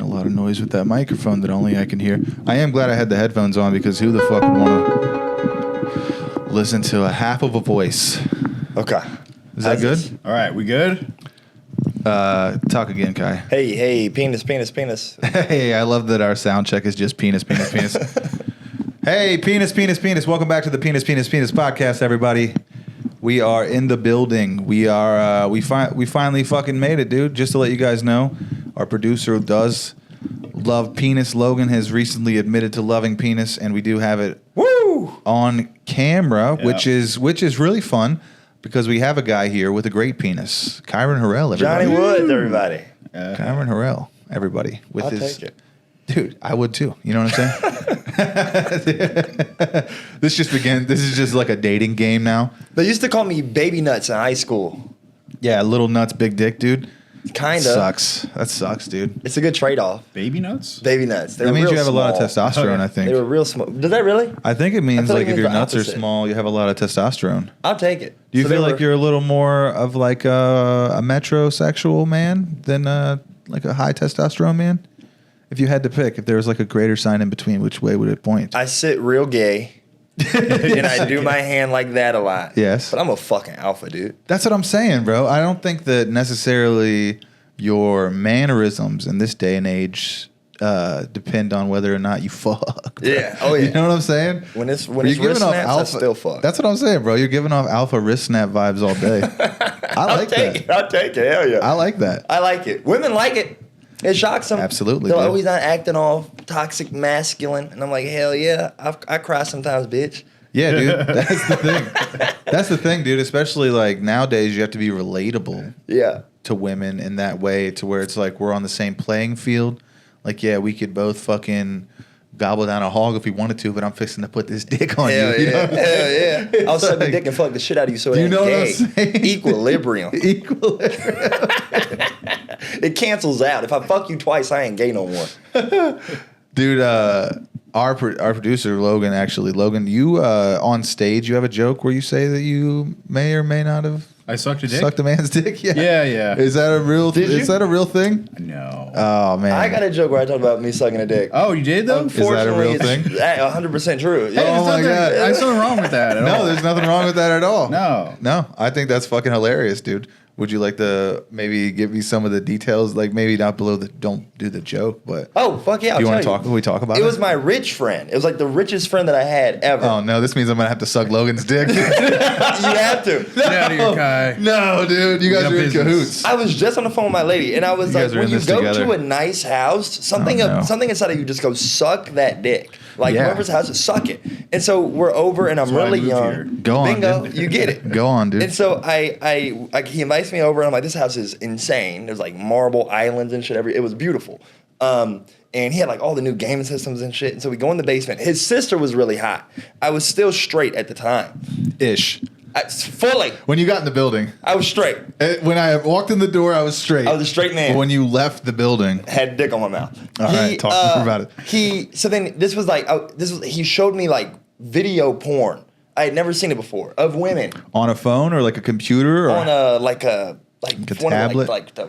a lot of noise with that microphone that only I can hear. I am glad I had the headphones on because who the fuck would want to listen to a half of a voice? Okay. Is that good? All right, we good? Talk again, Kai. Hey, penis. Hey, I love that our sound check is just penis. Hey, penis. Welcome back to the Penis podcast, everybody. We are in the building. We finally fucking made it, dude. Just to let you guys know, our producer does love penis. Logan has recently admitted to loving penis, and we do have it on camera, yeah. which is really fun because we have a guy here with a great penis, Kieron Herrell. Everybody. Johnny Woods, everybody. Kieron Herrell, everybody. I'll take it. Dude, I would too. You know what I'm saying? This is just like a dating game now. They used to call me baby nuts in high school. Yeah, little nuts, big dick, dude. Kinda. Sucks. That sucks, dude. It's a good trade-off. Baby nuts? Baby nuts. That means you have a lot of testosterone, I think. They were real small. Does that really? I think it means feel like like if it your means the nuts are opposite. small, you have a lot of testosterone. I'll take it. Do you So feel they like were- you're a little more of like a metrosexual man than like a high testosterone man? If you had to pick, if there was like a greater sign in between, which way would it point? I sit real gay, and I do my hand like that a lot. Yes. But I'm a fucking alpha, dude. That's what I'm saying, bro. I don't think that necessarily your mannerisms in this day and age depend on whether or not you fuck. Bro. Yeah. Oh, yeah. You know what I'm saying? When it's You're wrist giving off snaps, I still fuck. That's what I'm saying, bro. You're giving off alpha wrist snap vibes all day. I like that. I'll take it. Hell yeah. I like that. I like it. Women like it. It shocks them. Absolutely, They're dude. always not acting all toxic masculine. And I'm like, hell yeah. I cry sometimes, bitch. Yeah, dude. That's the thing. That's the thing, dude. Especially like nowadays, you have to be relatable Yeah. to women in that way, to where it's like we're on the same playing field. Like, yeah, we could both fucking gobble down a hog if we wanted to, but I'm fixing to put this dick on Hell you. yeah. You know what I'm saying? Hell yeah. I'll suck like- a dick and fuck the shit out of you so it You ain't know what gay. I'm saying? Equilibrium. Equilibrium. It cancels out. If I fuck you twice, I ain't gay no more. Dude, our producer, Logan, you on stage, you have a joke where you say that you may or may not have I sucked a dick? sucked a man's dick? Yeah. Is that a real Did you? Is that a real thing? No. Oh, man. I got a joke where I talked about me sucking a dick. Oh, you did, though? Is that a real Unfortunately, it's 100% true. Hey, Yeah. Oh, my God. There's nothing wrong with that at all. No, there's nothing wrong with that at all. No. I think that's fucking hilarious, dude. Would you like to maybe give me some of the details? Like maybe not below don't do the joke, but Oh, fuck yeah. do you I'll want to tell talk? Can we talk about it? It was my rich friend. It was like the richest friend that I had ever. Oh no, this means I'm gonna have to suck Logan's dick. You have to. Get out of here, Kai. No, dude, you guys got are in business. cahoots. I was just on the phone with my lady, and I was You like, guys are when in you this go together. to a nice house, something Oh, no. something inside of you just goes, suck that dick. Like, Yeah. whoever's house, suck it. And so we're over, and I'm That's why I really moved young. here. Go on, Bingo, dude. you get it. Go on, dude. And so he invites me over, and I'm like, this house is insane. There's like marble islands and shit. It was beautiful. And he had like all the new gaming systems and shit. And so we go in the basement. His sister was really hot. I was still straight at the time. Ish. Fully. When you got in the building, I was straight. when I walked in the door, I was straight. I was a straight man. But when you left the building, Had dick on my mouth. All right, talk more about it. So then this was like he showed me like video porn. I had never seen it before of women on a phone or like a computer or on a one tablet? of like the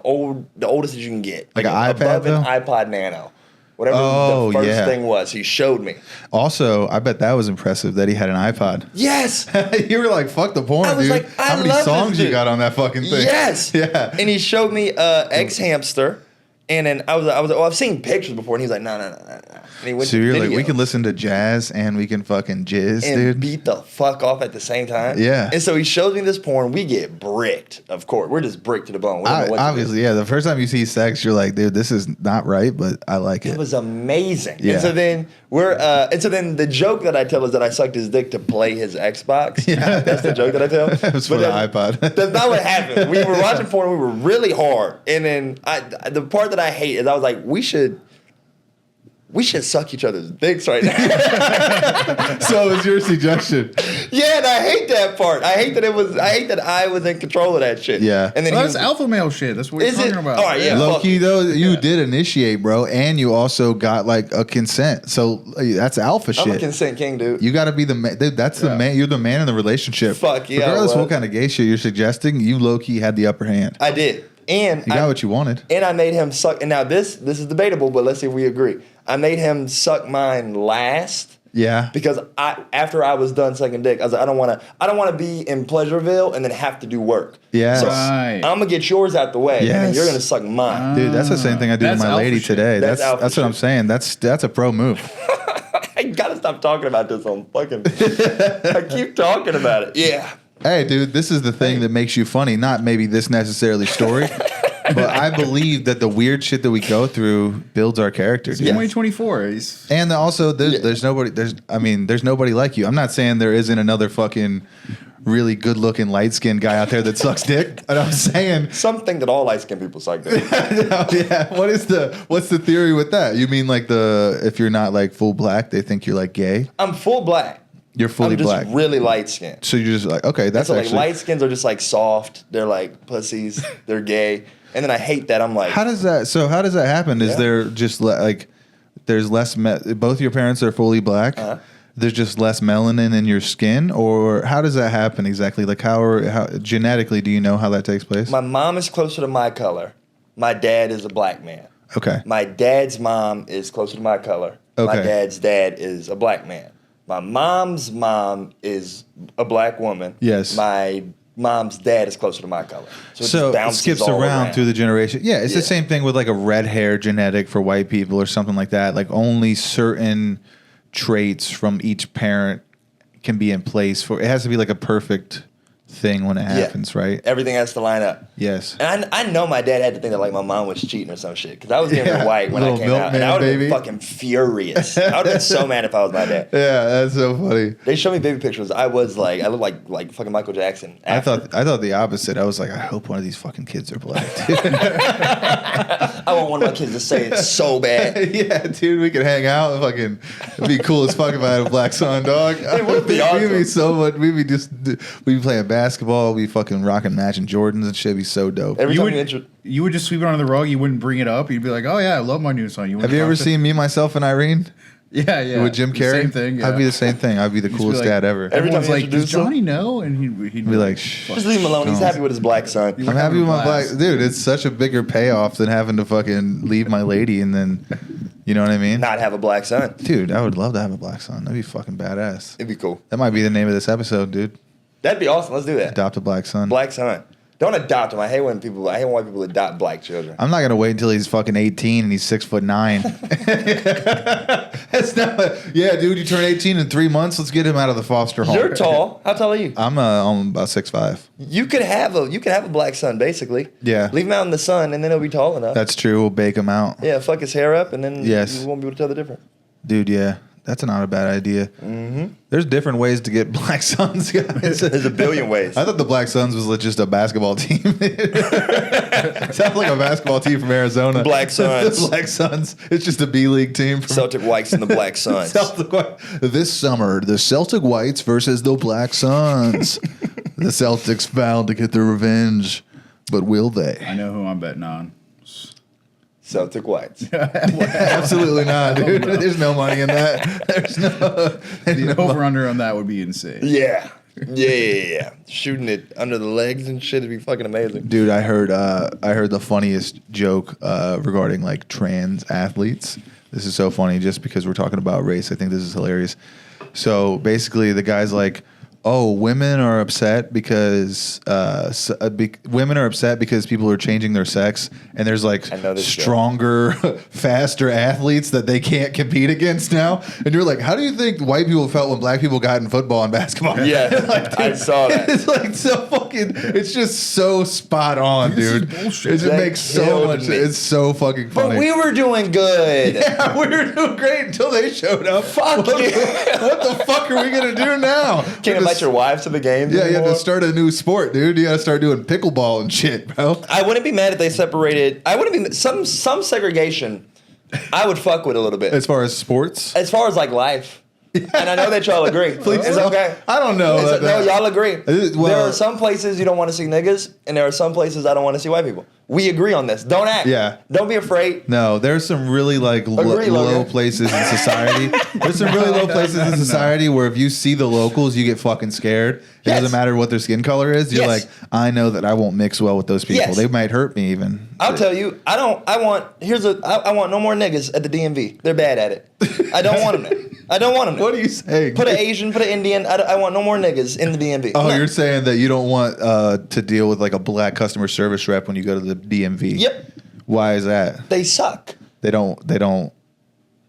oldest that you can get, Like an iPad, above an though? iPod Nano, whatever Oh, the first yeah. thing was. He showed me. Also, I bet that was impressive that he had an iPod. Yes. You were like, fuck the porn, I was dude. like, I How many love this songs you dude. got on that fucking thing? Yes. Yeah. And he showed me X Hamster, and then I was like, oh, I've seen pictures before, and he was like, no. And he went So to you're like, video. we can listen to jazz and we can fucking jizz, and dude. beat the fuck off at the same time. Yeah. And so he shows me this porn. We get bricked, of course. We're just bricked to the bone. We don't know what to do. Obviously, yeah. The first time you see sex, you're like, dude, this is not right, but I like It it. was amazing. Yeah. And so then the joke that I tell is that I sucked his dick to play his Xbox. Yeah. That's the joke that I tell. It was for the iPod. That's not what happened. We were watching porn. We were really hard. And then the part that I hate is I was like, we should suck each other's dicks right now. So it was your suggestion. Yeah, and I hate that part. I hate that I was in control of that shit. Yeah. And then Well, he that's was, alpha male shit. That's what we're Is talking it? about. All right, yeah. Low fuck key you. though, you did initiate, bro, and you also got like a consent. So that's alpha I'm a shit. consent king, dude. You got to be the man. Dude, that's the Yeah. man. You're the man in the relationship. Fuck yeah, I Regardless of was. what kind of gay shit you're suggesting, you low key had the upper hand. I did. And You got what you wanted. And I made him suck. And now this is debatable, but let's see if we agree. I made him suck mine last. Yeah. Because after I was done sucking dick, I was like, I don't want to be in Pleasureville and then have to do work. Yeah. So Right. I'm gonna get yours out the way, and then Yes. you're gonna suck mine. Dude, that's the same thing I do to That's my alpha lady shit. today. That's That's alpha what I'm shit. saying. That's a pro move. I gotta stop talking about this on fucking. I keep talking about it. Yeah. Hey, dude, this is the thing that makes you funny, not maybe this necessarily story, but I believe that the weird shit that we go through builds our character, dude. 2024. And also, there's nobody like you. I'm not saying there isn't another fucking really good looking light skinned guy out there that sucks dick. But I'm saying, Some think that all light skinned people suck dick. yeah. What's the theory with that? You mean like if you're not like full black, they think you're like gay? I'm full black. You're fully I'm just black. really light skinned. So you're just like, okay, that's So like actually. light skins are just like soft. They're like pussies. They're gay. And then I hate that. I'm like, How does that happen? Is Yeah. there just there's less both your parents are fully black? Uh-huh. There's just less melanin in your skin, or how does that happen exactly? Like how genetically do you know how that takes place? my mom is closer to my color. My dad is a black man. Okay. My dad's mom is closer to my color. My Okay. dad's dad is a black man. My mom's mom is a black woman. Yes. My mom's dad is closer to my color. So it So just it bounces skips all around through the generation. Yeah, it's the Yeah. same thing with like a red hair genetic for white people or something like that. Like only certain traits from each parent can be in place for. It has to be like a perfect thing when it happens, right? Everything has to line up. Yes. And I know my dad had to think that like my mom was cheating or some shit because I was giving her white when I Little came out, and I milkman would have baby. been fucking furious. I would have been so mad if I was my dad. Yeah, that's so funny. They showed me baby pictures. I looked like fucking Michael Jackson. I after. thought the opposite. I was like, I hope one of these fucking kids are black. Dude. I want one of my kids to say it so bad. Yeah, dude, we could hang out. Fucking, it'd be cool as fuck if I had a black son, dog. It would be We'd awesome. be so much. We'd be playing basketball. We'd be fucking rocking matching Jordans and shit. It'd be so dope. Every You time would, you would just sweep it under the rug. You wouldn't bring it up. You'd be like, "Oh yeah, I love my new song." Have you ever seen Me, Myself, and Irene Yeah, yeah. with Jim Carrey? Same thing. Yeah. I'd be the same thing. I'd be the You'd just coolest be like- dad ever. Every time Everyone's you like, "Does introduce him- Johnny know?" And he'd Be like, "Fuck." Just leave him alone. He's Don't. happy with his black son. You I'm would have happy with a my black blast. dude. It's such a bigger payoff than having to fucking leave my lady and then, you know what I mean? Not have a black son. Dude, I would love to have a black son. That'd be fucking badass. It'd be cool. That might be the name of this episode, dude. That'd be awesome. Let's do that. Adopt a black son. Black son. Don't adopt him. I hate when white people adopt black children. I'm not gonna wait until he's fucking 18 and he's 6'9". That's not. Yeah, dude, you turn 18 in 3 months. Let's get him out of the foster home. You're tall. How tall are you? I'm about 6'5". You could have a black son basically. Yeah. Leave him out in the sun and then he'll be tall enough. That's true. We'll bake him out. Yeah, fuck his hair up and then Yes. you won't be able to tell the difference. Dude, yeah. That's not a bad idea. Mm-hmm. There's different ways to get black sons, guys. There's a billion ways. I thought the Black Suns was just a basketball team. Sounds like a basketball team from Arizona. Black Suns. The Black Suns. It's just a B League team from Celtic Whites and the Black Suns. This summer, the Celtic Whites versus the Black Suns. The Celtics vowed to get their revenge, but will they? I know who I'm betting on. Celtic Whites. Absolutely not, dude. There's no money in that. There's no. The over under on that would be insane. Yeah. Yeah. Shooting it under the legs and shit would be fucking amazing. Dude, I heard the funniest joke regarding like trans athletes. This is so funny just because we're talking about race. I think this is hilarious. So basically, the guy's like, "Oh, women are upset because women are upset because people are changing their sex, and there's like I know this joke. stronger, faster athletes that they can't compete against now." And you're like, "How do you think white people felt when black people got in football and basketball?" Yeah, Like, I saw that. It's like so fucking. It's just so spot on, This is dude. bullshit. It just That makes so killed much. me. It's so fucking But funny. we were doing good. Yeah, we were doing great until they showed up. Fuck what, you. what the fuck are we gonna do now? Can't We're invite just- your wives to the games Yeah, you have anymore. to start a new sport, dude. You gotta start doing pickleball and shit, bro. I wouldn't be mad if they separated. I wouldn't be some segregation. I would fuck with a little bit As far as sports, as far as like life. And I know that y'all agree. Please It's don't. okay. I don't know. No, that. y'all agree. Well- there are some places you don't want to see niggas, and there are some places I don't want to see white people. We agree on this. Don't act. Yeah. Don't be afraid. No, there's some really like Agree, low Logan. places in society. There's some really low places in society where if you see the locals, you get fucking scared. It Yes. doesn't matter what their skin color is. You're Yes. like, I know that I won't mix well with those people. Yes. They might hurt me even. I'll tell you, I want no more niggas at the DMV. They're bad at it. I don't want them there. I don't want them there. What are you saying? Put an Asian, put an Indian. I want no more niggas in the DMV. Oh, No. you're saying that you don't want to deal with like a black customer service rep when you go to the DMV. Yep. Why is that? They suck. They don't They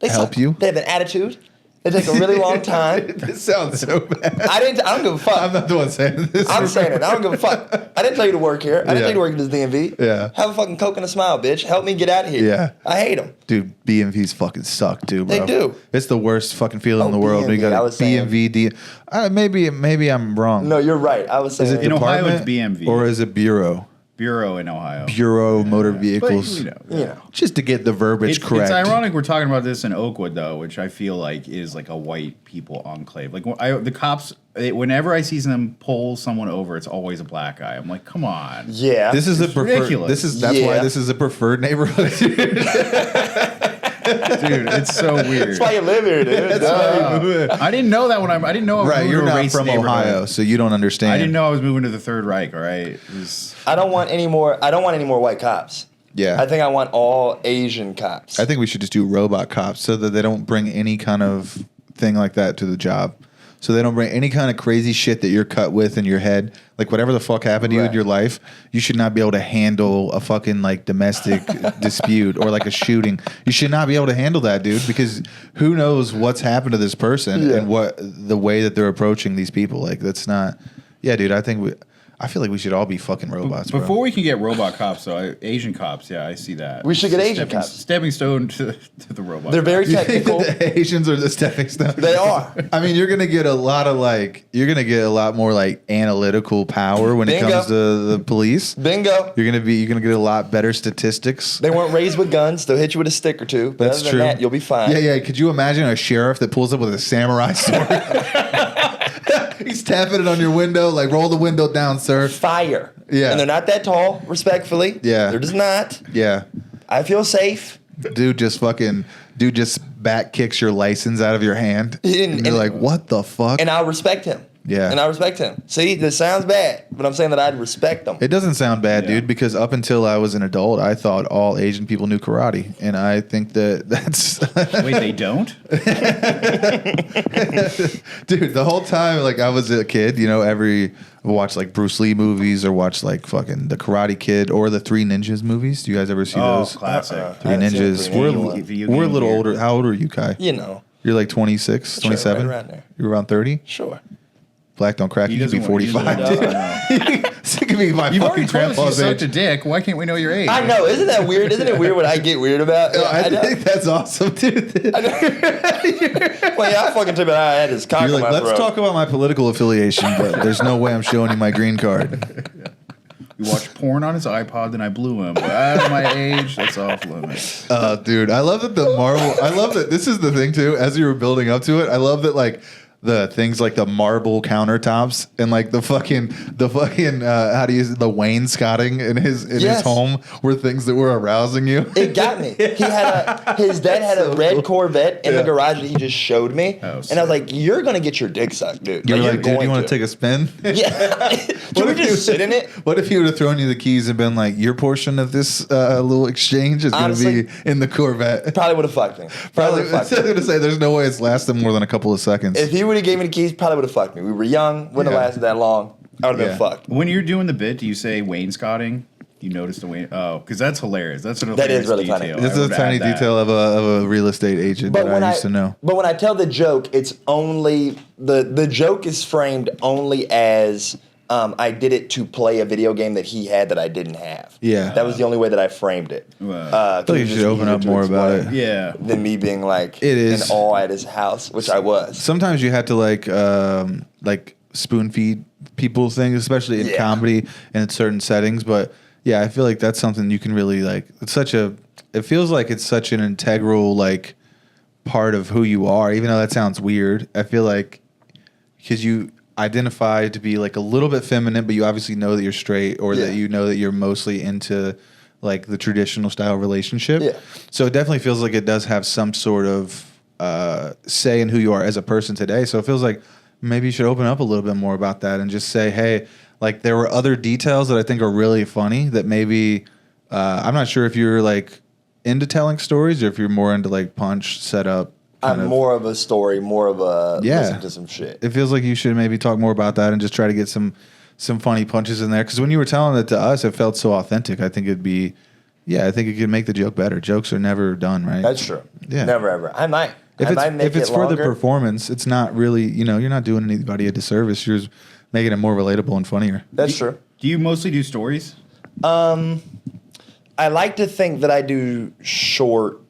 help suck. you? They have an attitude. They take a really long time. This sounds so bad. I don't give a fuck. I'm not the one saying this. I'm saying it. I don't give a fuck. I didn't tell you to work here. I didn't tell you to work at this DMV. Yeah. Have a fucking Coke and a smile, bitch. Help me get out of here. Yeah. I hate them. Dude, BMVs fucking suck too, bro. They do. It's the worst fucking feeling in the world. BMV, You got I a was saying- BMV. Maybe I'm wrong. No, you're right. I was Is saying it In Ohio, it's department BMV. or is it bureau? Bureau in Ohio. Bureau motor But, vehicles. you know. you know. Just to get the verbiage It's correct. ironic we're talking about this in Oakwood, though, which I feel like is like a white people enclave. Like the cops, whenever I see them pull someone over, it's always a black guy. I'm like, come on. Yeah. This is a preferred. ridiculous. That's why Yeah. this is a preferred neighborhood. Dude, it's so weird. That's why you live here, dude. I didn't know that I didn't know I was Right, moving you're to a not race from neighborhood. Ohio, so you don't understand. I didn't know I was moving to the Third Reich. All right, it was, I don't want any more white cops. Yeah. I think I want all Asian cops. I think we should just do robot cops so that they don't bring any kind of thing like that to the job. So they don't bring any kind of crazy shit that you're cut with in your head. Like whatever the fuck happened to you in Right. your life, you should not be able to handle a fucking like domestic dispute or like a shooting. You should not be able to handle that, dude, because who knows what's happened to this person Yeah. and what the way that they're approaching these people. Like that's not. Yeah, dude. I feel like we should all be fucking robots. before bro. we can get robot cops, though, Asian cops, yeah, I see that. We should get Asian Stepping- cops. Stepping stone to the robot. They're cops. very You think technical. that the Asians are the stepping stone? They are. I mean, you're gonna get a lot more like analytical power when Bingo. it comes to the police. Bingo. You're gonna get a lot better statistics. They weren't raised with guns. They'll hit you with a stick or two. But That's other true. than that, you'll be fine. Yeah. Could you imagine a sheriff that pulls up with a samurai sword? He's tapping it on your window, like roll the window down, sir. Fire. Yeah. And they're not that tall, respectfully. Yeah. They're just not. Yeah, I feel safe. dude just back kicks your license out of your hand. And you're like, what the fuck? And I'll respect him. Yeah. And I respect him. See, this sounds bad, but I'm saying that I'd respect them. It doesn't sound bad, Yeah. dude, because up until I was an adult, I thought all Asian people knew karate. And I think that's... Wait, they don't? Dude, the whole time, like, I was a kid, I watch, like, Bruce Lee movies or watch, like, fucking The Karate Kid or the Three Ninjas movies. Do you guys ever see Oh, those? classic. Three I haven't seen Ninjas. Three We're, Ninjas. Video we're a game little gear. older. How old are you, Kai? You know. You're like 26, Sure, 27? right around there. You're around 30? Sure. Black don't crack. You could be doesn't want- he 45. doesn't dude. know. It could be my You've fucking already told us you grandpa's sucked a age. dick. Why can't we know your age? I know. Isn't that weird? Isn't it weird what I get weird about? I know. think that's awesome, dude. Well, yeah, I fucking took it. I had this cock You're in like, my let's throat. talk about my political affiliation, but there's no way I'm showing you my green card. We watched porn on his iPod, then I blew him. But at my age, that's off limits. Dude, I love that I love that this is the thing too, as you were building up to it, I love that like the things like the marble countertops and like the fucking how do you the wainscoting in his Yes. home were things that were arousing you. It got me. His dad had a red Corvette in the garage that he just showed me, Oh, and I was like, "You're gonna get your dick sucked, dude." You were like, you're dude, you going want to take a spin? Yeah. Can we if you- just sit in it? What if he would have thrown you the keys and been like, your portion of this little exchange is going to Honestly, be in the Corvette? Probably would have fucked me. Probably would I have was fucked me. going to say, there's no way it's lasted more than a couple of seconds. If he would have gave me the keys, probably would have fucked me. We were young, wouldn't Yeah. have lasted that long. I would have Yeah. been fucked. When you're doing the bit, do you say wainscoting? You notice the Wayne? Oh, because that's hilarious. That's an That is hilarious really detail. funny. This I is a would add tiny that. detail of a real estate agent that I used to know. But when I tell the joke, it's only the joke is framed only as I did it to play a video game that he had that I didn't have. Yeah. That was the only way that I framed it. Wow. I feel like you should open up more about it. Yeah. Than me being like It is. in awe at his house, which I was. Sometimes you have to like spoon feed people things, especially in Yeah. comedy and in certain settings. But yeah, I feel like that's something you can really like. It feels like it's such an integral like part of who you are, even though that sounds weird. I feel like because you identify to be like a little bit feminine, but you obviously know that you're straight, or that you know that you're mostly into like the traditional style relationship. Yeah. So it definitely feels like it does have some sort of say in who you are as a person today. So it feels like maybe you should open up a little bit more about that and just say, hey, like there were other details that I think are really funny that maybe I'm not sure if you're like into telling stories or if you're more into like punch setup. I'm more of a story, more of a listen to some shit. It feels like you should maybe talk more about that and just try to get some funny punches in there. Because when you were telling it to us, it felt so authentic. I think it'd be, I think it could make the joke better. Jokes are never done, right? That's true. Yeah. Never ever. I might. If it's for longer. the performance, it's not really, you're not doing anybody a disservice. You're just making it more relatable and funnier. That's true. Do you mostly do stories? I like to think that I do short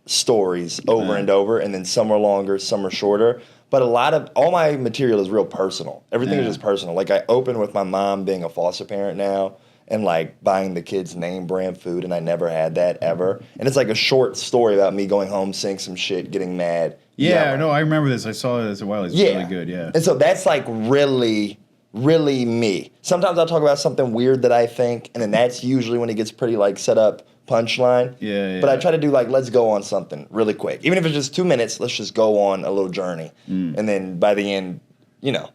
stories over and over, and then some are longer, some are shorter. But all my material is real personal. Everything is just personal. Like I open with my mom being a foster parent now, and like buying the kids name brand food, and I never had that ever. And it's like a short story about me going home, seeing some shit, getting mad. Yeah, no, I remember this. I saw it as a while. It's really good, yeah. And so that's like really, really me. Sometimes I'll talk about something weird that I think, and then that's usually when it gets pretty like set up punchline. Yeah. But I try to do like, let's go on something really quick. Even if it's just 2 minutes, let's just go on a little journey. And then by the end,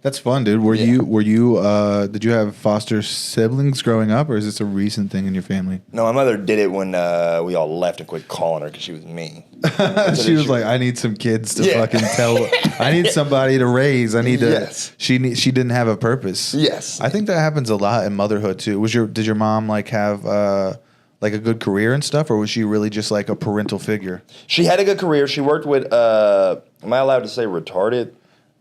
That's fun, dude. Were you did you have foster siblings growing up, or is this a recent thing in your family? No, my mother did it when we all left and quit calling her because she was mean. She was like, I need some kids to fucking tell. I need somebody to raise. I need to. Yes. She didn't have a purpose. Yes. I think that happens a lot in motherhood too. Did your mom like have like a good career and stuff, or was she really just like a parental figure? She had a good career. She worked with. Am I allowed to say retarded?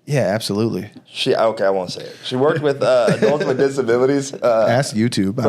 Yeah, absolutely. I won't say it. She worked with adults with disabilities. Ask YouTube.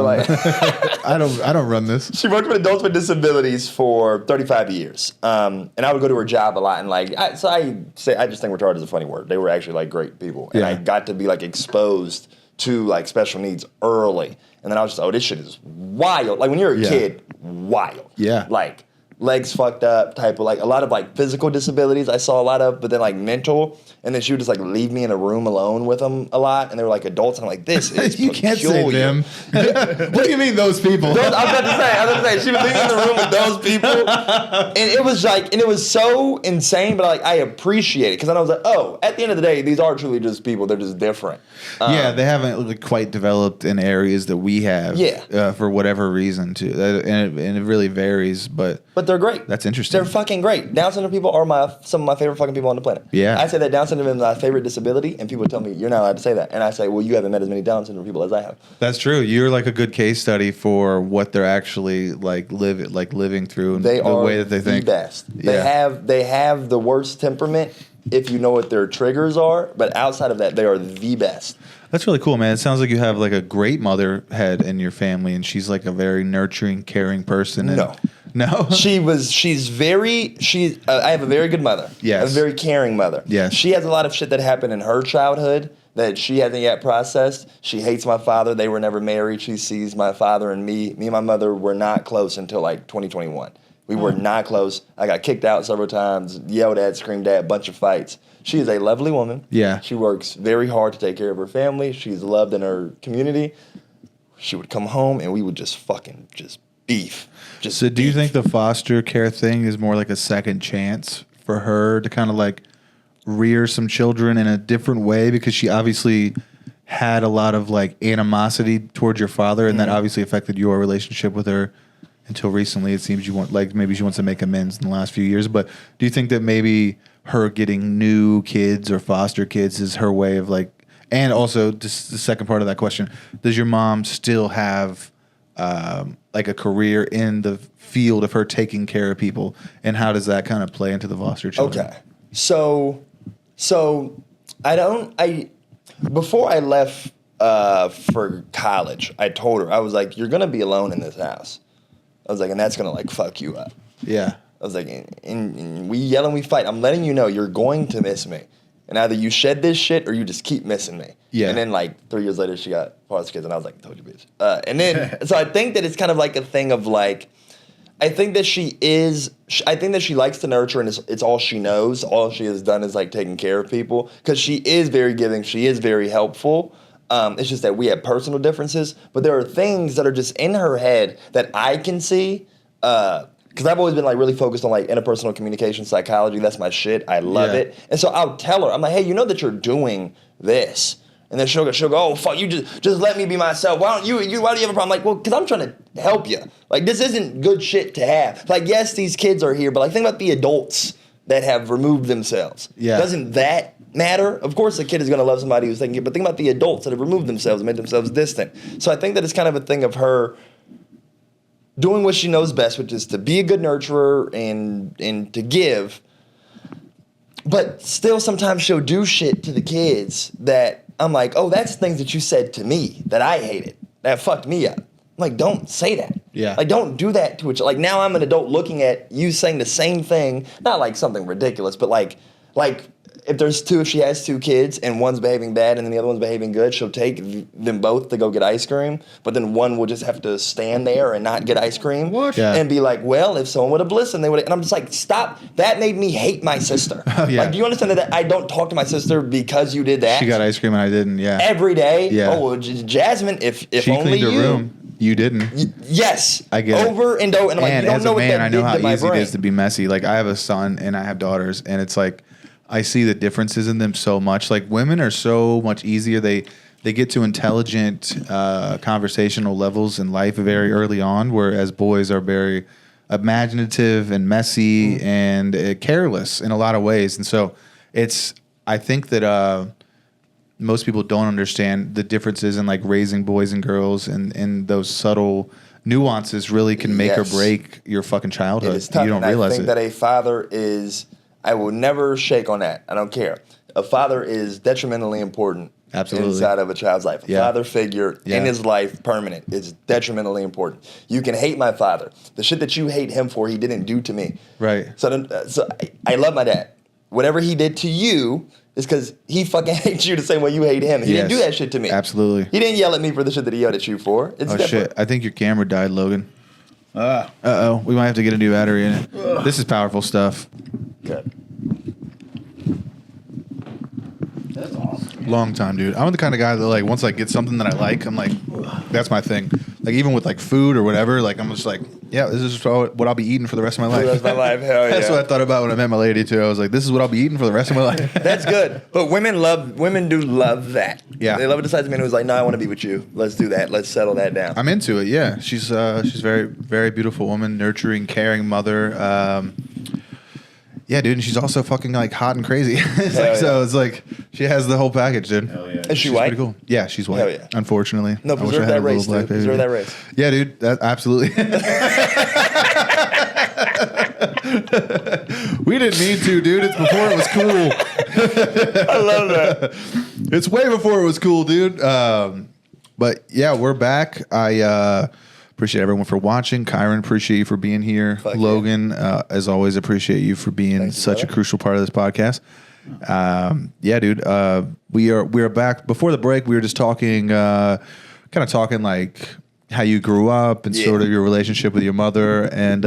I don't run this. She worked with adults with disabilities for 35 years, and I would go to her job a lot. And I just think retarded is a funny word. They were actually like great people, and I got to be like exposed to like special needs early. And then I was just, this shit is wild. Like when you're a kid, wild. Yeah. Like legs fucked up type of like a lot of like physical disabilities I saw a lot of, but then like mental. And then she would just like leave me in a room alone with them a lot. And they were like adults. And I'm like, this is you can't say them. What do you mean those people? I was about to say, she would leave me in the room with those people. And it was like, and it was so insane, but like I appreciate it. Because then I was like, oh, at the end of the day, these are truly just people. They're just different. They haven't quite developed in areas that we have. For whatever reason too. And it really varies, but they're great. That's interesting. They're fucking great. Down syndrome people are some of my favorite fucking people on the planet. Yeah. I say that Down syndrome is my favorite disability, and people tell me, you're not allowed to say that. And I say, well, you haven't met as many Down syndrome people as I have. That's true. You're like a good case study for what they're actually living through and the way that they think. They are the best. They have the worst temperament if you know what their triggers are, but outside of that, they are the best. That's really cool, man. It sounds like you have like a great mother head in your family, and she's like a very nurturing, caring person. And no. I have a very good mother. Yes. A very caring mother. Yes. She has a lot of shit that happened in her childhood that she hasn't yet processed. She hates my father. They were never married. She sees my father and me. Me and my mother were not close until like 2021. We were not close. I got kicked out several times, yelled at, screamed at, bunch of fights. She is a lovely woman. Yeah. She works very hard to take care of her family. She's loved in her community. She would come home and we would just fucking beef. So do you think the foster care thing is more like a second chance for her to kind of like rear some children in a different way? Because she obviously had a lot of like animosity towards your father, and that obviously affected your relationship with her until recently. It seems maybe she wants to make amends in the last few years. But do you think that maybe her getting new kids or foster kids is her way of like, and also just the second part of that question, does your mom still have like a career in the field of her taking care of people, and how does that kind of play into the foster children? Okay. So before I left for college, I told her, I was like, you're going to be alone in this house. I was like, and that's going to like fuck you up. Yeah. I was like, and we yell and we fight. I'm letting you know you're going to miss me. And either you shed this shit or you just keep missing me. Yeah. And then like 3 years later, she got foster kids, and I was like, told you, bitch. And then, so I think that it's kind of like a thing of like, I think that she is. I think that she likes to nurture, and it's all she knows. All she has done is like taking care of people because she is very giving. She is very helpful. It's just that we have personal differences, but there are things that are just in her head that I can see. Because I've always been like really focused on like interpersonal communication psychology. That's my shit. I love it. And so I'll tell her, I'm like, hey, you know that you're doing this. And then she'll go, oh, fuck, you just let me be myself. Why do you have a problem? I'm like, well, because I'm trying to help you. Like, this isn't good shit to have. Like, yes, these kids are here, but like, think about the adults that have removed themselves. Yeah. Doesn't that matter? Of course, a kid is going to love somebody who's taking it, but think about the adults that have removed themselves and made themselves distant. So I think that it's kind of a thing of her doing what she knows best, which is to be a good nurturer and to give. But still, sometimes she'll do shit to the kids that I'm like, oh, that's things that you said to me that I hated, that fucked me up. I'm like, don't say that. Yeah. Like, don't do that to each other. Like, now I'm an adult looking at you saying the same thing, not like something ridiculous, but like if she has two kids and one's behaving bad and then the other one's behaving good, she'll take them both to go get ice cream, but then one will just have to stand there and not get ice cream. What? Yeah. And be like, well, if someone would have listened, they would have. And I'm just like, stop. That made me hate my sister. Oh, yeah. Like, do you understand that I don't talk to my sister because you did that? She got ice cream and I didn't. Yeah. Every day? Yeah. Oh, well, Jasmine, if She only cleaned her you. room. You didn't. Yes. I get it. Over and over. And I'm like, And you don't as know a what man, that I know did how to my easy it brain. is to be messy. Like, I have a son and I have daughters, and it's like I see the differences in them so much. Like, women are so much easier. They get to intelligent conversational levels in life very early on, whereas boys are very imaginative and messy and careless in a lot of ways. And so I think that most people don't understand the differences in like raising boys and girls, and those subtle nuances really can make or Yes. break your fucking childhood. It is tough. You don't and realize I think it. that a father is, I will never shake on that. I don't care. A father is detrimentally important. Absolutely. Inside of a child's life. A Yeah. father figure Yeah. in his life, permanent, is detrimentally important. You can hate my father. The shit that you hate him for, he didn't do to me. Right. So I love my dad. Whatever he did to you is because he fucking hates you the same way you hate him. He didn't do Yes. that shit to me. Absolutely. He didn't yell at me for the shit that he yelled at you for. It's Oh different. shit! I think your camera died, Logan. Uh-oh. We might have to get a new battery in it. This is powerful stuff. Good. That's awesome. Long time, dude. I'm the kind of guy that like once I get something that I like, I'm like, that's my thing. Like even with like food or whatever, like I'm just like, yeah, this is what I'll be eating for the rest of my life. For the rest of my life, hell That's yeah. what I thought about when I met my lady too. I was like, this is what I'll be eating for the rest of my life. That's good. But women do love that. Yeah. They love it besides a man who's like, no, I want to be with you. Let's do that. Let's settle that down. I'm into it. Yeah, she's very very beautiful woman, nurturing, caring mother. Yeah, dude, and she's also fucking like hot and crazy. It's Hell like, so yeah. it's like she has the whole package, dude. Hell yeah. Is she She's white? pretty cool. Yeah, she's white. Hell yeah. Unfortunately, No, I wish I preserve had that a little race, black dude. baby. Preserve that race. Yeah, dude, that absolutely. We didn't mean to, dude. It's before it was cool. I love that. It's way before it was cool, dude. But yeah, we're back. I appreciate everyone for watching. Kieron, appreciate you for being here. Fuck Logan, as always, appreciate you for being Thank you, such a brother. crucial part of this podcast. Yeah, dude. We are back. Before the break, we were just talking, kind of talking like how you grew up and Yeah. sort of your relationship with your mother and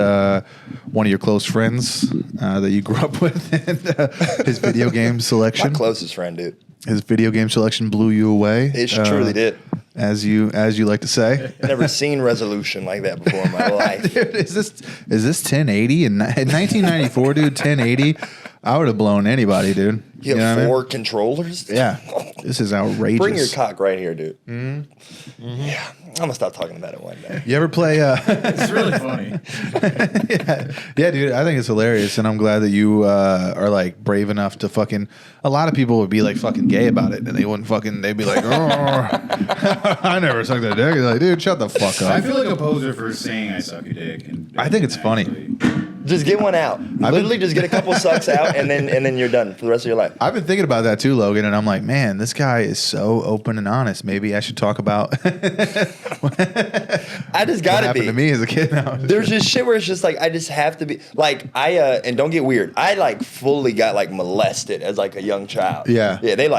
one of your close friends that you grew up with, and his video game My selection. closest friend, dude. His video game selection blew you away. It truly did. As you like to say. Never seen resolution like that before in my life. Dude, is this 1080 in 1994, dude? 1080. I would have blown anybody, dude. You know have what I mean? 4 controllers? Yeah, this is outrageous. Bring your cock right here, dude. Mm-hmm. Yeah. I'm going to stop talking about it one day. You ever play? It's really funny. Yeah, dude. I think it's hilarious, and I'm glad that you are like brave enough to fucking. A lot of people would be like fucking gay about it, and they wouldn't fucking. They'd be like, "Oh, I never sucked a dick." You're like, dude, shut the fuck I up. feel like a poser for saying I suck a dick. And I think it's funny. actually- Just get one out. Literally, just get a couple sucks out, and then you're done for the rest of your life. I've been thinking about that too, Logan, and I'm like, man, this guy is so open and honest. Maybe I should talk about. I just gotta happened be. to me as a kid. Now. There's just shit where it's just like I just have to be like and don't get weird. I like fully got like molested as like a young child. Yeah. Yeah. They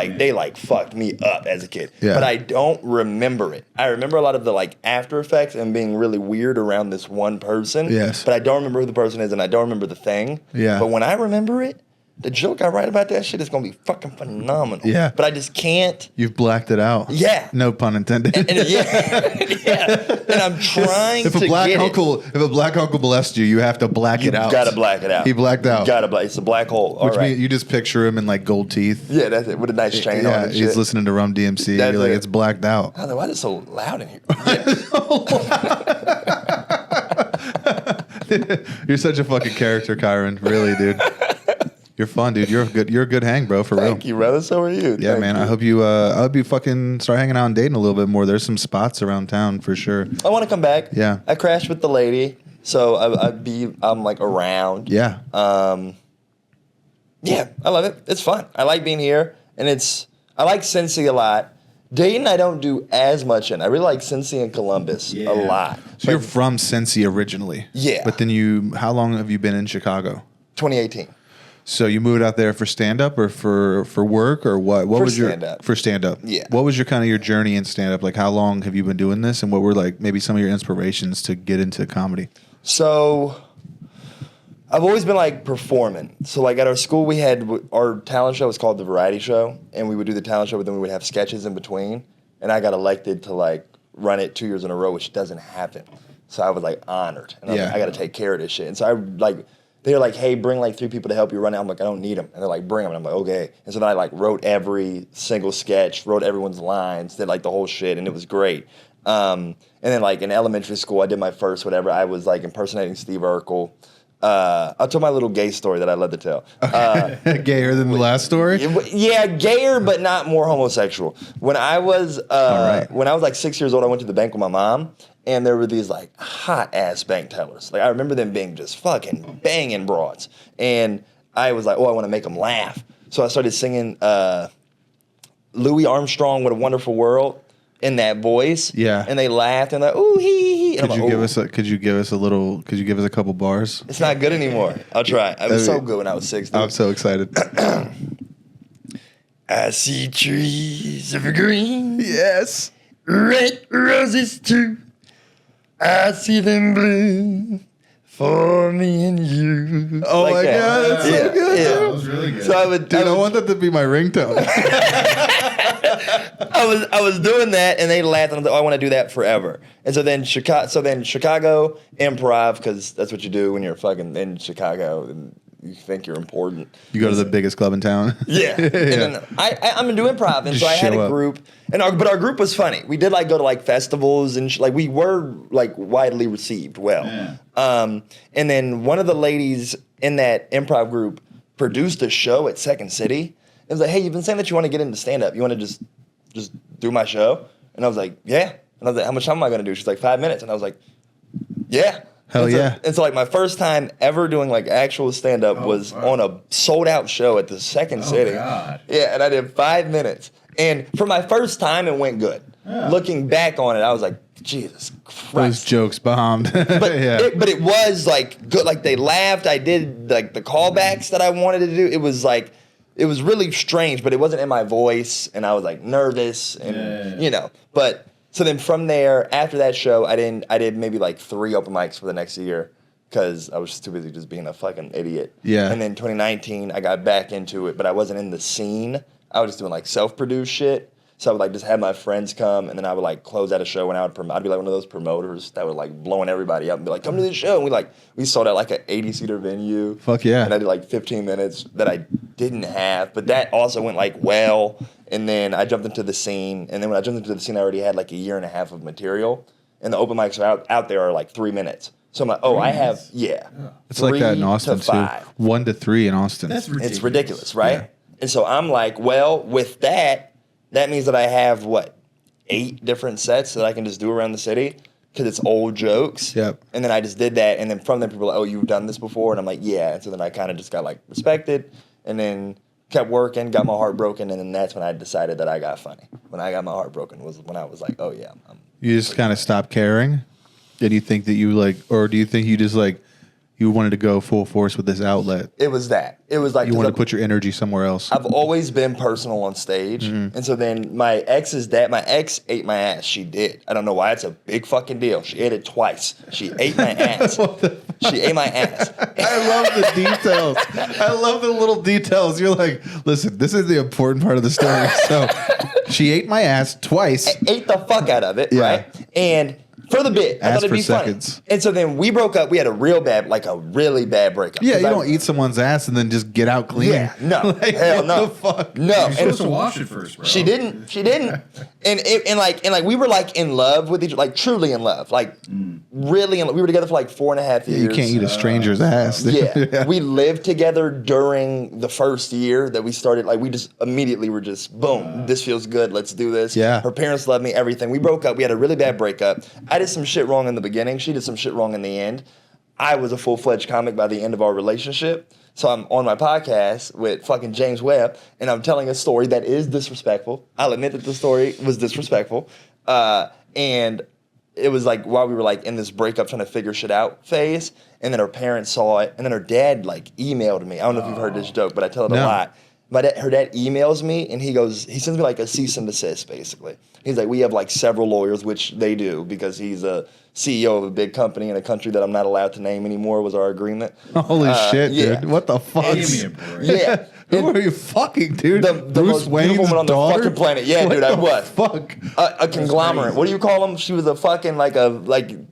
fucked me up as a kid. Yeah. But I don't remember it. I remember a lot of the like after effects and being really weird around this one person. Yes. But I don't remember who the person is and I don't remember the thing. Yeah. But when I remember it, the joke I write about that shit is gonna be fucking phenomenal. Yeah. But I just can't. You've blacked it out. Yeah. No pun intended. And yeah. And I'm trying if to a black get uncle, if a black uncle molested you, you have to black it out. You gotta black it out. He blacked out. You gotta black. It's a black hole. All Which right. means you just picture him in like gold teeth. Yeah, that's it. With a nice chain on Yeah, and he's shit. listening to Rum DMC. That's You're like, it. it's blacked out. I was like, why is it so loud in here? You're such a fucking character, Kieron. Really, dude. You're fun, dude. You're a good hang, bro. For real. Thank you, brother. So are you. Yeah, Thank man. you. I hope you fucking start hanging out and dating a little bit more. There's some spots around town for sure. I want to come back. Yeah. I crashed with the lady, so I'm like around. Yeah. Yeah, I love it. It's fun. I like being here, and I like Cincy a lot. Dayton, I don't do as much in. I really like Cincy and Columbus a lot. So you're from Cincy originally. Yeah. But then how long have you been in Chicago? 2018. So you moved out there for stand up or for work or what? What For was your stand-up. for stand up? Yeah. What was your kind of your journey in stand up? Like how long have you been doing this and what were like maybe some of your inspirations to get into comedy? So I've always been like performing. So like at our school, we had our talent show was called the Variety Show, and we would do the talent show, but then we would have sketches in between. And I got elected to like run it 2 years in a row, which doesn't happen. So I was like honored, and I was like, I got to take care of this shit. And so I like they were like, hey, bring like 3 people to help you run it. I'm like, I don't need them. And they're like, bring them. And I'm like, okay. And so then I like wrote every single sketch, wrote everyone's lines, did like the whole shit, and it was great. And then like in elementary school, I did my first whatever. I was like impersonating Steve Urkel. I'll tell my little gay story that I love to tell. Gayer than the last story? Yeah, gayer, but not more homosexual. When I was when I was like 6 years old, I went to the bank with my mom, and there were these like hot ass bank tellers. Like I remember them being just fucking banging broads, and I was like, oh, I want to make them laugh. So I started singing Louis Armstrong, "What a Wonderful World," in that voice. Yeah. And they laughed and like, ooh hee hee. Could you give us a couple bars? It's not good anymore. I'll try. It was so good when I was 6. I'm so excited. I see trees of green, Yes. red roses too. I see them bloom for me and you. Oh Like my that. God, that's so Yeah, good. yeah. That was really good. So Dude, I want that to be my ringtone. I was doing that, and they laughed, and I was like, oh, I want to do that forever. And so then Chicago improv, because that's what you do when you're fucking in Chicago and you think you're important. You go to the biggest club in town. Yeah. And then I'm into improv, and Just so I had show a up. group, but our group was funny. We did like go to like festivals and like we were like widely received well. Yeah. And then one of the ladies in that improv group produced a show at Second City. It was like, hey, you've been saying that you want to get into stand up. You want to just do my show? And I was like, yeah. And I was like, how much time am I going to do? She's like, 5 minutes. And I was like, yeah. Hell and so, yeah. And so like my first time ever doing like actual stand up was on a sold out show at the Second City. God. Yeah, and I did 5 minutes. And for my first time, it went good. Yeah. Looking back on it, I was like, Jesus Those Christ. jokes bombed. But, yeah. it was like good. Like they laughed. I did like the callbacks that I wanted to do. It was like, it was really strange, but it wasn't in my voice. And I was like nervous and, you know, but so then from there, after that show, I did maybe like 3 open mics for the next year because I was just too busy just being a fucking idiot. Yeah. And then 2019, I got back into it, but I wasn't in the scene. I was just doing like self-produced shit. So I would like just have my friends come, and then I would like close out a show, and I'd be like one of those promoters that would like blowing everybody up and be like, come to this show. And we sold out like an 80-seater venue. Fuck yeah. And I did like 15 minutes that I didn't have, but that also went like well. And then I jumped into the scene, and then when I jumped into the scene, I already had like a year and a half of material, and the open mics are out there are like 3 minutes. So I'm like, oh, I have It's like that in 3 Austin to 5. too. 1 to 3 in Austin. That's ridiculous. It's ridiculous, right? Yeah. And so I'm like, well, with that means that I have 8 different sets that I can just do around the city. because it's old jokes. Yep. And then I just did that, and then from there people were like, oh, you've done this before, and I'm like, yeah. And so then I kind of just got like respected, and then kept working, got my heart broken, and then that's when I decided that I got funny. When I got my heart broken was when I was like, oh yeah. You just kind of stopped caring? Did you think that you like, or do you think you just like, you wanted to go full force with this outlet? It was that. It was like You wanted to put your energy somewhere else. I've always been personal on stage. And so then my ex ate my ass. She did. I don't know why. It's a big fucking deal. She ate it twice. She ate my ass. She ate my ass. I love the details. I love the little details. You're like, listen, this is the important part of the story. So she ate my ass twice. Ate the fuck out of it, right? And for the bit, I Ass thought it'd for be seconds. funny. And so then we broke up. We had a really bad breakup. Yeah, 'Cause you I- don't eat someone's ass and then just get out clean. Yeah, no, Like, hell what no, the fuck? no. You're And supposed to wash it first, bro. she didn't, and we were like in love with each, like truly in love, like really in love. We were together for like 4.5 years. You can't eat a stranger's ass. Yeah. We lived together during the first year that we started. Like we just immediately were just boom. This feels good. Let's do this. Yeah. Her parents loved me. Everything. We broke up. We had a really bad breakup. I did some shit wrong in the beginning. She did some shit wrong in the end. I was a full-fledged comic by the end of our relationship. So I'm on my podcast with fucking James Webb, and I'm telling a story that is disrespectful. I'll admit that the story was disrespectful. And it was like while we were like in this breakup trying to figure shit out phase, and then her parents saw it, and then her dad like emailed me. I don't know if you've heard this joke, but I tell it a lot. Her dad emails me, and he sends me like a cease and desist, basically. He's like, we have like several lawyers, which they do because he's a CEO of a big company in a country that I'm not allowed to name anymore, was our agreement. Holy shit, yeah. dude. What the fuck? Give me a break. Yeah. Who are you fucking, dude? The Bruce most Wayne's beautiful woman on the daughter? fucking planet. Yeah, What dude, I the was. Fuck. A conglomerate. What do you call them? She was a fucking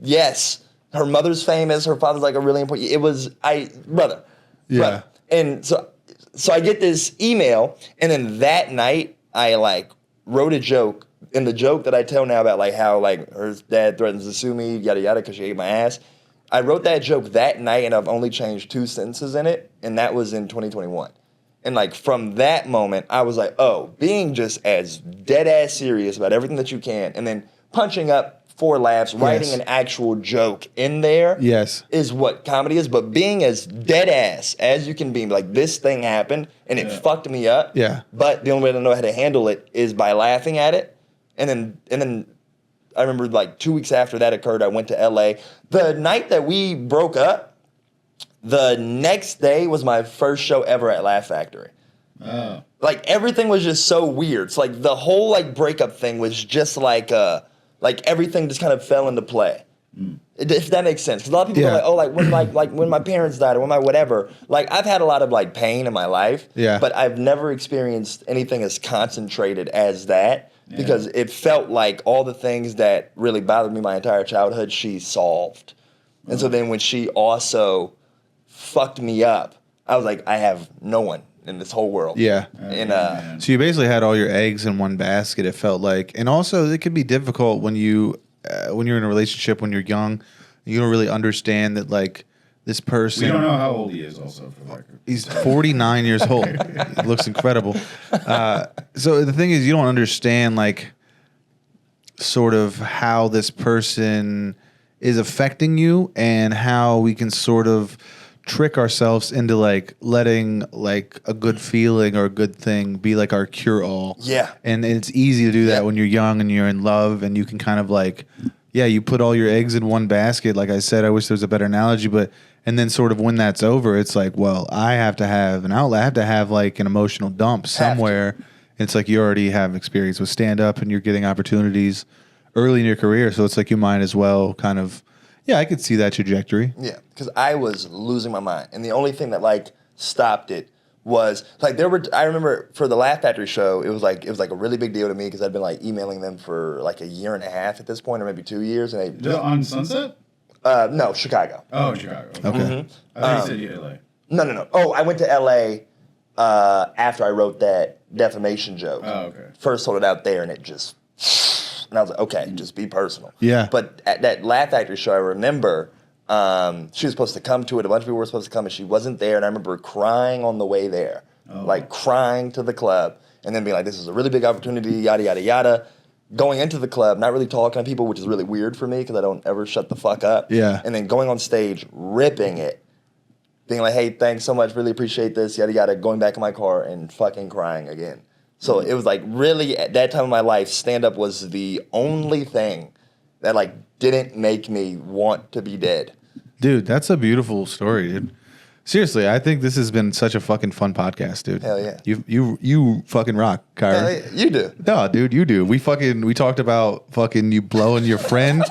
yes. Her mother's famous. Her father's like a really important. It was brother. Yeah. Brother. And so I get this email, and then that night I like wrote a joke, and the joke that I tell now about like how like her dad threatens to sue me, yada yada, because she ate my ass. I wrote that joke that night, and I've only changed 2 sentences in it, and that was in 2021. And like from that moment, I was like, oh, being just as dead ass serious about everything that you can, and then punching up 4 laughs, writing an actual joke in there is what comedy is. But being as dead ass as you can be, like this thing happened and it fucked me up. Yeah. But the only way to know how to handle it is by laughing at it. And then I remember like 2 weeks after that occurred, I went to LA. The night that we broke up, the next day was my first show ever at Laugh Factory. Oh. Like everything was just so weird. It's like the whole like breakup thing was just like everything just kind of fell into play. If that makes sense. Because a lot of people are like, oh, like when my parents died or when my whatever. Like I've had a lot of like pain in my life. Yeah. But I've never experienced anything as concentrated as that. Yeah. Because it felt like all the things that really bothered me my entire childhood, she solved. And so then when she also fucked me up, I was like, I have no one in this whole world. Yeah. And so you basically had all your eggs in one basket, it felt like. And also it can be difficult when you're in a relationship when you're young. You don't really understand that like this person. We don't know how old he is also for the record. He's 49 years old. He looks incredible. So the thing is, you don't understand like sort of how this person is affecting you and how we can sort of trick ourselves into like letting like a good feeling or a good thing be like our cure-all. Yeah. And it's easy to do that when you're young and you're in love and you can kind of like, you put all your eggs in one basket. Like I said, I wish there was a better analogy, but and then sort of when that's over, it's like, well, I have to have an outlet. I have to have like an emotional dump somewhere. It's like you already have experience with stand-up and you're getting opportunities early in your career. So it's like you might as well kind of, I could see that trajectory. Yeah, because I was losing my mind. And the only thing that like stopped it was like I remember for the Laugh Factory show, it was like a really big deal to me because I'd been like emailing them for like a year and a half at this point, or maybe 2 years. And they on Sunset? No, Chicago. Oh, Chicago. Okay. Mm-hmm. I thought you said LA. No. Oh, I went to LA after I wrote that defamation joke. Oh, okay. First told it out there, and it just, and I was like, okay, just be personal. Yeah. But at that Laugh Factory show, I remember she was supposed to come to it. A bunch of people were supposed to come, and she wasn't there. And I remember crying on the way there, like crying to the club, and then being like, "This is a really big opportunity." Yada yada yada. going into the club, not really talking to people, which is really weird for me because I don't ever shut the fuck up. Yeah. And then going on stage, ripping it, being like, hey, thanks so much, really appreciate this, yada yada, going back in my car and fucking crying again. So it was like really at that time of my life, stand-up was the only thing that like didn't make me want to be dead. Dude, that's a beautiful story, dude. Seriously, I think this has been such a fucking fun podcast, dude. Hell yeah. You fucking rock, Kieron. Hell yeah, you do. No, dude, you do. We talked about fucking you blowing your friend,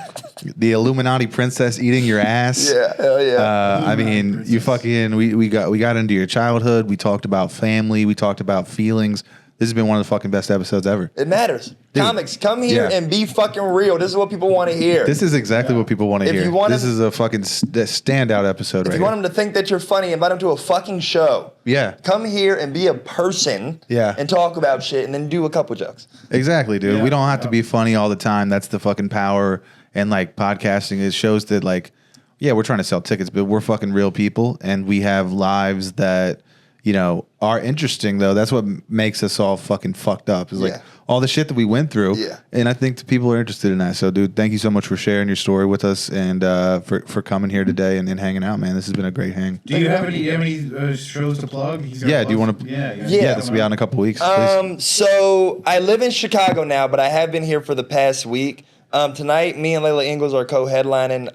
the Illuminati princess eating your ass. Yeah, hell yeah. I mean, you fucking we got into your childhood. We talked about family. We talked about feelings. This has been one of the fucking best episodes ever. It matters. Dude, Comics, come here yeah. and be fucking real. This is what people want to hear. This is exactly what people want to If hear. you want This them- is a fucking standout episode If right you want here. them to think that you're funny, invite them to a fucking show. Yeah. Come here and be a person. Yeah. And talk about shit and then do a couple jokes. Exactly, dude. Yeah, We don't have to be funny all the time. That's the fucking power. And like podcasting, it shows that like, yeah, we're trying to sell tickets, but we're fucking real people and we have lives that, you know, are interesting though. That's what makes us all fucking fucked up. Is like Yeah. all the shit that we went through. Yeah. And I think the people are interested in that. So, dude, thank you so much for sharing your story with us and for coming here today and hanging out, man. This has been a great hang. Do you have any shows to plug? He's got Yeah, do you plugs? want to? Yeah. Yeah. This will be out in a couple weeks. Please. So I live in Chicago now, but I have been here for the past week. Tonight, me and Layla Ingalls are co-headlining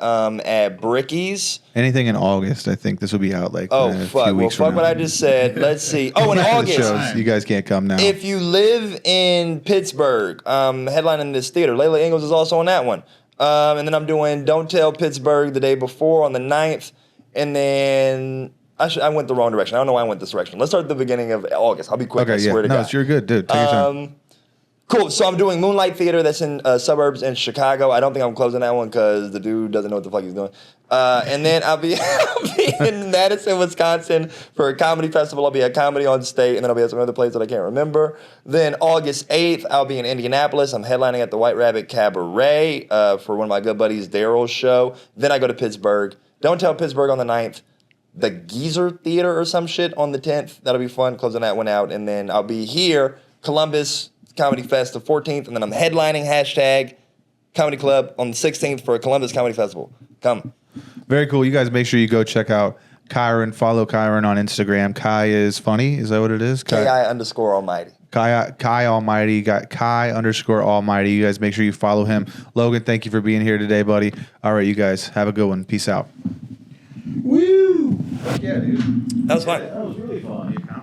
at Bricky's. Anything in August, I think this will be out like Oh, a fuck. few Well, weeks from fuck now. what I just said. Let's see. Oh, in The August. shows, you guys can't come now. If you live in Pittsburgh, headlining this theater, Layla Ingalls is also on that one. And then I'm doing Don't Tell Pittsburgh the day before on the 9th. And then I went the wrong direction. I don't know why I went this direction. Let's start at the beginning of August. I'll be quick. Okay, I yeah. swear to No, God. you're good, dude. Take your time. Cool. So I'm doing Moonlight Theater. That's in suburbs in Chicago. I don't think I'm closing that one because the dude doesn't know what the fuck he's doing. And then I'll be in Madison, Wisconsin for a comedy festival. I'll be at Comedy on State, and then I'll be at some other place that I can't remember. Then August 8th, I'll be in Indianapolis. I'm headlining at the White Rabbit Cabaret for one of my good buddies, Daryl's show. Then I go to Pittsburgh. Don't Tell Pittsburgh on the 9th. The Geezer Theater or some shit on the 10th. That'll be fun, closing that one out. And then I'll be here, Columbus Comedy Fest the 14th, and then I'm headlining #Comedy Club on the 16th for a Columbus Comedy Festival. Come. Very cool. You guys make sure you go check out Kieron. Follow Kieron on Instagram. Kai is funny. Is that what it is? KI_Almighty. Kai Almighty. Got Kai_Almighty. You guys make sure you follow him. Logan, thank you for being here today, buddy. All right, you guys have a good one. Peace out. Woo! Yeah, dude. That was fun. That was really fun.